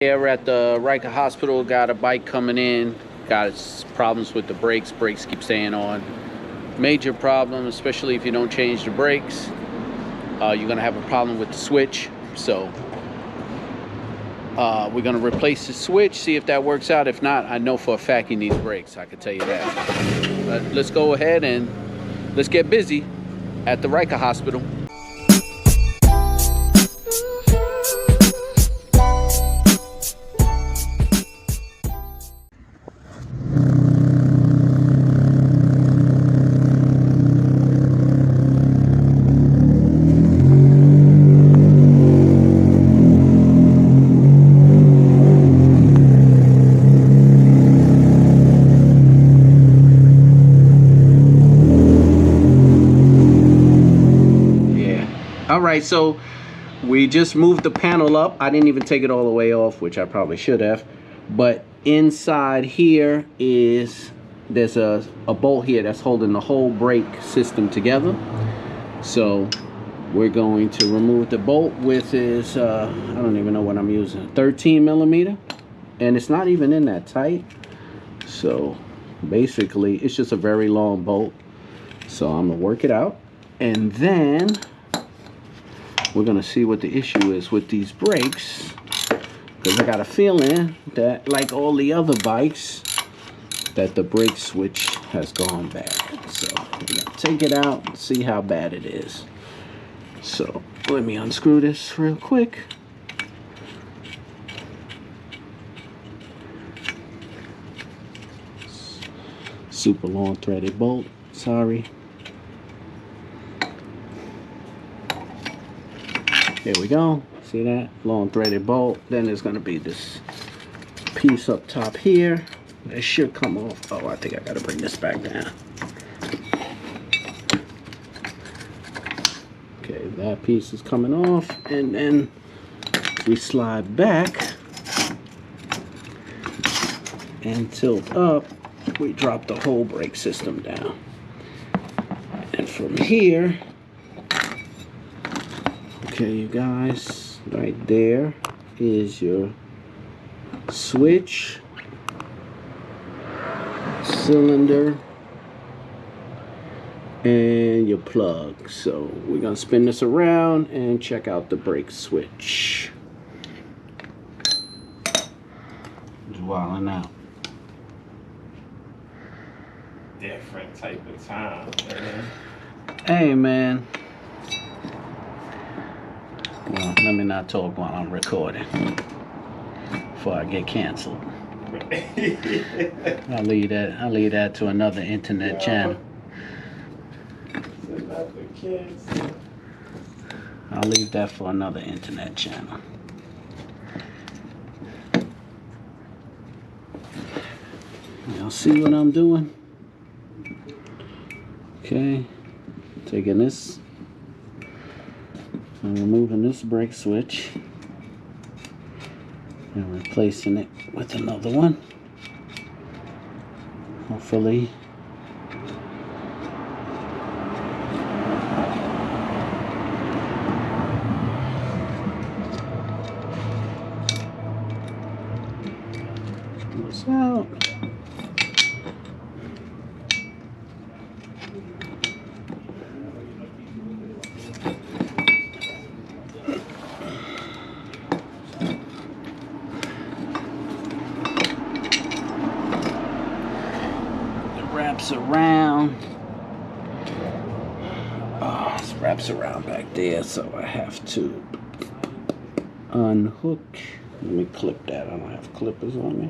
Here at the Ryker Hospital, got a bike coming in, got problems with the brakes keep staying on. Major problem, especially if you don't change the brakes. You're gonna have a problem with the switch. So we're gonna replace the switch, see if that works out. If not, I know for a fact he needs brakes, I can tell you that. But let's go ahead and let's get busy at the Ryker Hospital. Alright, so we just moved the panel up. I didn't even take it all the way off, which I probably should have. But inside here there's a bolt here that's holding the whole brake system together. So we're going to remove the bolt with this, I don't even know what I'm using, 13 millimeter. And it's not even in that tight. So basically it's just a very long bolt. So I'm gonna work it out. And then we're gonna see what the issue is with these brakes, because I got a feeling that, like all the other bikes, that the brake switch has gone bad. So we're gonna take it out and see how bad it is. So let me unscrew this real quick. Super long threaded bolt, sorry. Here we go. See that? Long threaded bolt. Then there's going to be this piece up top here. It should come off. Oh, I think I got to bring this back down. Okay, that piece is coming off. And then we slide back and tilt up. We drop the whole brake system down. And from here, okay, you guys, right there is your switch, cylinder, and your plug. So we're gonna spin this around and check out the brake switch. Just wilding out. Different type of time, man. Hey, man. Well, let me not talk while I'm recording before I get canceled. I'll leave that to another internet channel. I'll leave that for another internet channel. Y'all see what I'm doing? Okay, taking this. I'm removing this brake switch and replacing it with another one. Hopefully what's out. Around. Oh, it wraps around back there, so I have to unhook. Let me clip that. I don't have clippers on me.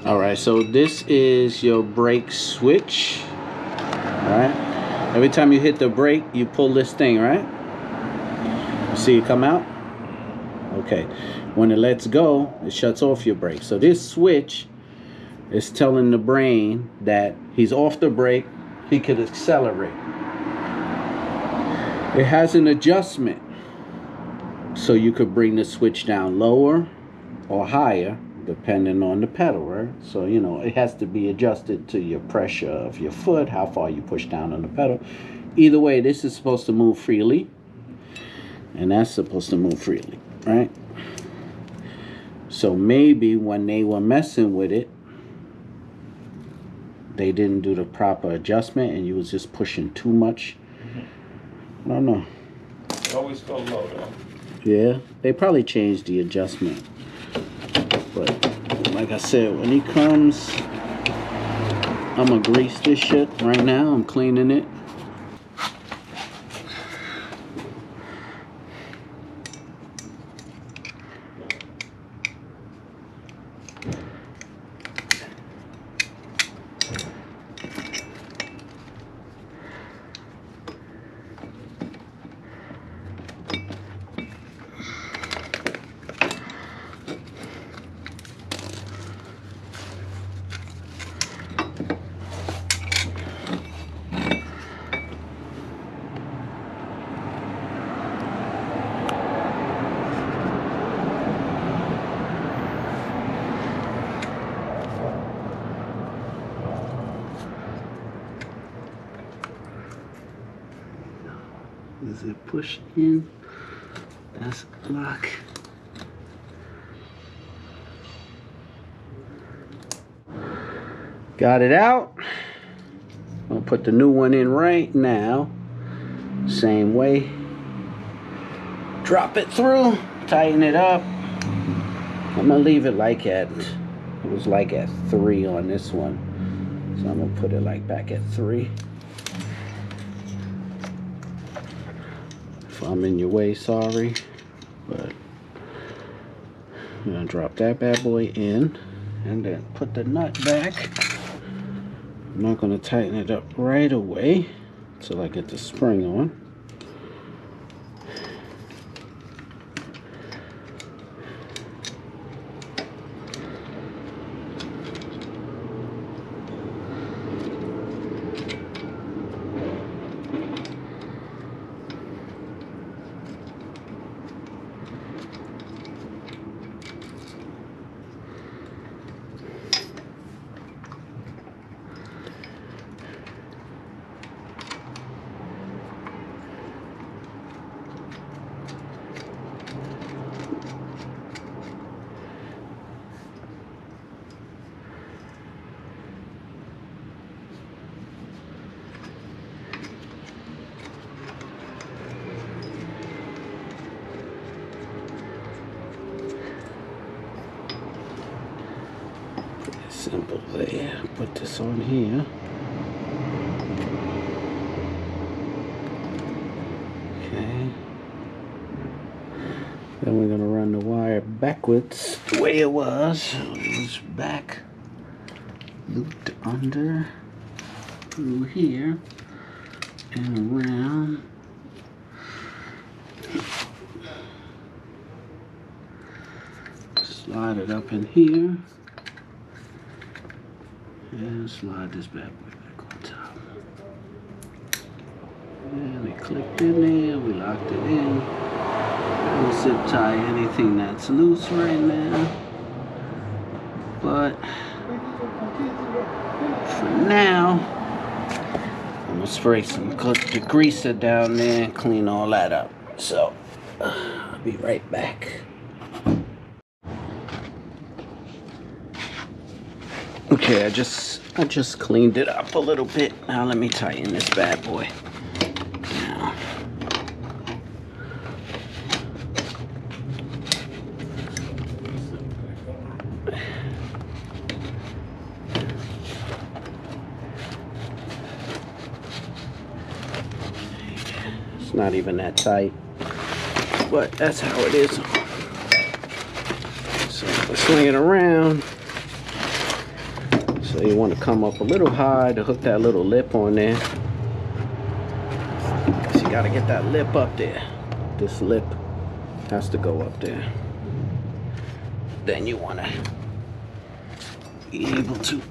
Alright, so this is your brake switch. Alright, every time you hit the brake, you pull this thing, right? See it come out? Okay. When it lets go, it shuts off your brake. So this switch is telling the brain that he's off the brake, he could accelerate. It has an adjustment. So you could bring the switch down lower or higher, depending on the pedal, right? So, you know, it has to be adjusted to your pressure of your foot, how far you push down on the pedal. Either way, this is supposed to move freely. and that's supposed to move freely, right? So maybe when they were messing with it, they didn't do the proper adjustment and you was just pushing too much. I don't know. It always go low though. Yeah, they probably changed the adjustment. But like I said, when he comes, I'm gonna grease this shit right now. I'm cleaning it. Is it pushed in? That's lock. Got it out. I'll put the new one in right now. Same way. Drop it through, tighten it up. I'm gonna leave it like it was like at 3 on this one. So I'm gonna put it like back at 3. If I'm in your way, sorry, but I'm gonna drop that bad boy in and then put the nut back. I'm not gonna tighten it up right away until I get the spring on. Simple there. Put this on here. Okay. Then we're gonna run the wire backwards the way it was. It was back, looped under, through here, and around. Slide it up in here. And slide this bad boy back on top. And we clicked in there, we locked it in. We'll zip tie anything that's loose right now. But for now, I'm gonna spray some degreaser down there and clean all that up. So I'll be right back. Okay, I just cleaned it up a little bit. Now let me tighten this bad boy. Now. It's not even that tight, but that's how it is. So let's swing it around. So you want to come up a little high to hook that little lip on there. Because you got to get that lip up there. This lip has to go up there. Then you want to be able to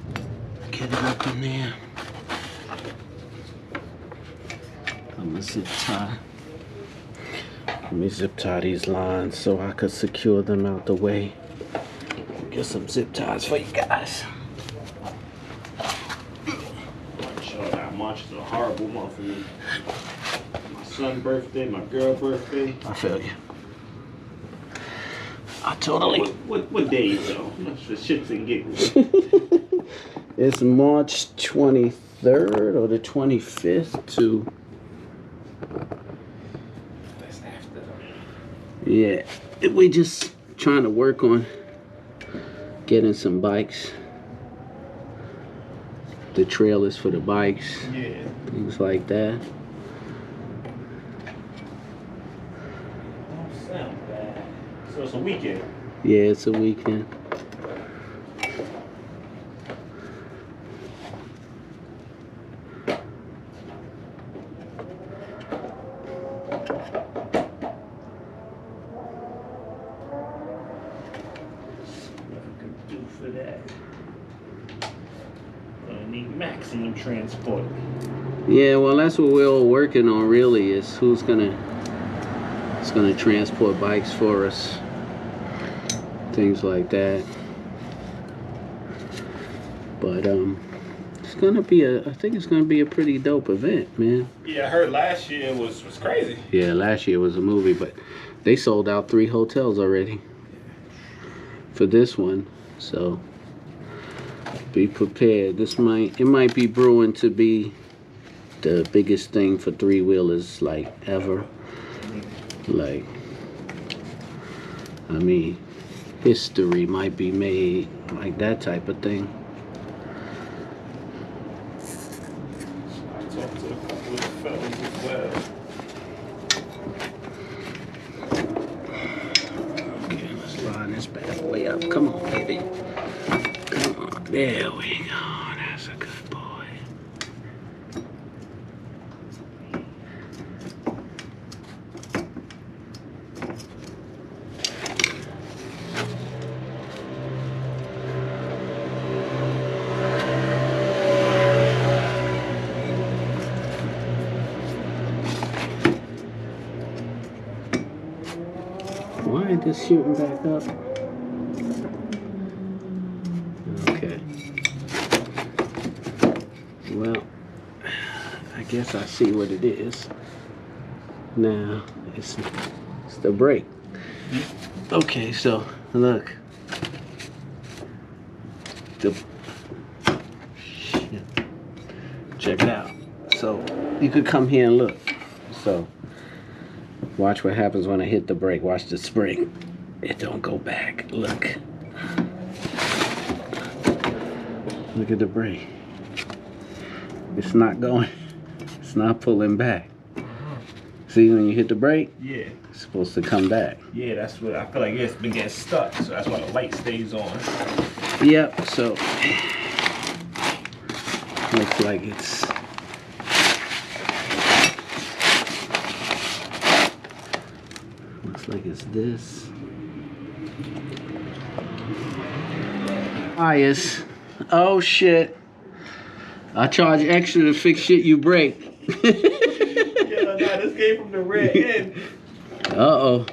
get it up in there. I'm going to zip tie. Let me zip tie these lines so I could secure them out the way. Get some zip ties for you guys. Much is a horrible month for me. My son's birthday, my girl's birthday. I feel you. I totally. What day though? For shits and giggles. It's March 23rd or the 25th to. That's after. Yeah, we just trying to work on getting some bikes. The trailers for the bikes. Yeah. Things like that. Don't sound bad. So it's a weekend. Yeah, it's a weekend. For that, I need maximum transport. Yeah, well, that's what we're all working on. Really, is who's gonna transport bikes for us, things like that. But it's gonna be I think it's gonna be a pretty dope event, man. Yeah, I heard last year was crazy. Yeah, last year was a movie, but they sold out 3 hotels already for this one. So be prepared. It might be brewing to be the biggest thing for 3-wheelers like ever. Like, I mean, history might be made, like that type of thing. I talked to a couple of fellas as well. Okay, let's line this bad boy up. Come on, baby. Come on. There we go. That's a good boy. Why ain't this shooting back up? Okay. Well, I guess I see what it is. Now, it's the brake. Okay, so look. Shit. Check it out. So you could come here and look. So watch what happens when I hit the brake. Watch the spring. It don't go back. Look. Look at the brake. It's not going. It's not pulling back. See, when you hit the brake, Yeah. it's supposed to come back. Yeah, that's what I feel like. It's been getting stuck, so that's why the light stays on. Yep, so looks like it's this. Bias. Oh shit. I charge extra to fix shit you break. Yeah, nah, this came from the red end. Uh-oh.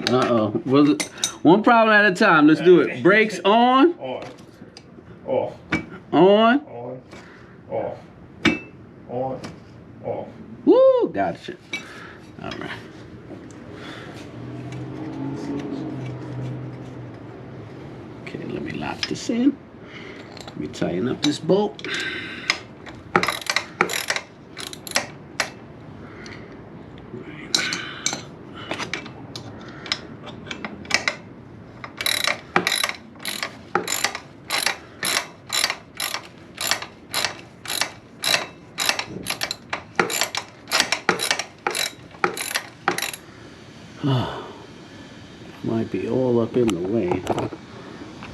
Uh-oh. Well, one problem at a time. Let's do it. Brakes on. On. Off. On. On. Off. On. Off. Woo! Gotcha. All right. Okay, let me lock this in. Let me tighten up this bolt. Might be all up in the way. I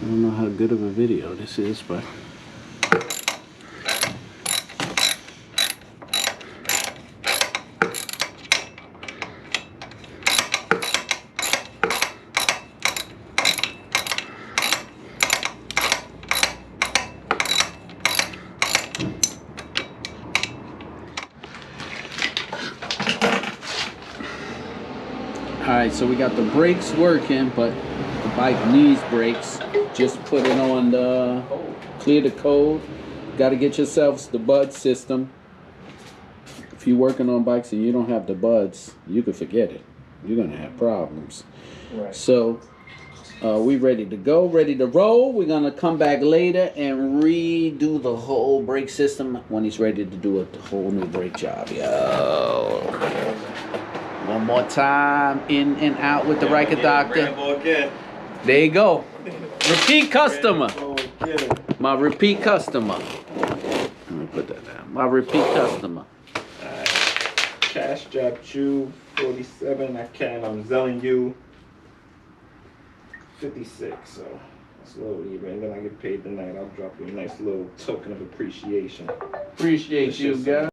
don't know how good of a video this is, but alright, so we got the brakes working, but the bike needs brakes. Just put it on the clear the code. Got to get yourselves the bud system. if you're working on bikes and you don't have the buds, you can forget it. You're gonna have problems. Right. So we ready to go, ready to roll. We're gonna come back later and redo the whole brake system when he's ready to do a whole new brake job. Yo. One more time, in and out with the RykerDoctor. There you go. Repeat customer. My repeat customer. Let me put that down. My repeat customer. Alright. Cash job chew 47. I can. I'm selling you 56. So that's a little even. And then I get paid tonight. I'll drop you a nice little token of appreciation. Appreciate you, guys.